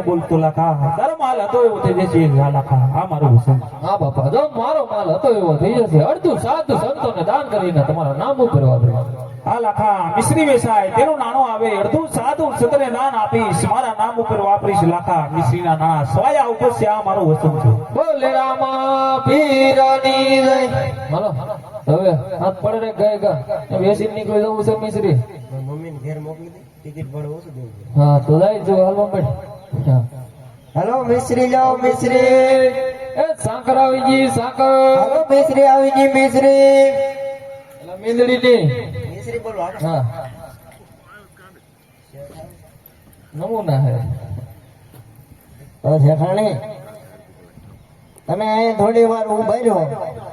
બોલતો લાખા તારો માલ હતો એવો થઈ જશે લાખા આ મારું વસન હા બાપા જો મારો માલ હતો એવો થઈ જશે અડધું સાધુ સંતોને દાન કરીને તમારા નામ ઉપર વાપરે આ લાખા મિશ્રી વેસાય તેનું નાણો આવે અડધું સાધુ સંતને દાન આપીશ મારા નામ ઉપર વાપરીશ લાખા મિશ્રીના નાણા સ્વાયા ઉપર છે આ મારું વસન છે બોલે રામા પીરની જય હાલો હવે હાથ પડે રે ગઈ ગા વેસી નીકળી જવું છે મિશ્રી મમ્મીને ઘેર મોકલી દે ટિકિટ ભાડું ઓછું દેવું હા તો લઈ જો હાલવા પડ હેલો મિશ્રી જાઓ મિશ્રી એ સાકર આવી ગઈ સાકર હેલો મિશ્રી આવી ગઈ મિશ્રી એટલે મીંદડી ની મિશ્રી બોલો હા નમૂના હે તો શેખાણી તમે અહીંયા થોડી વાર ઉભા રહ્યો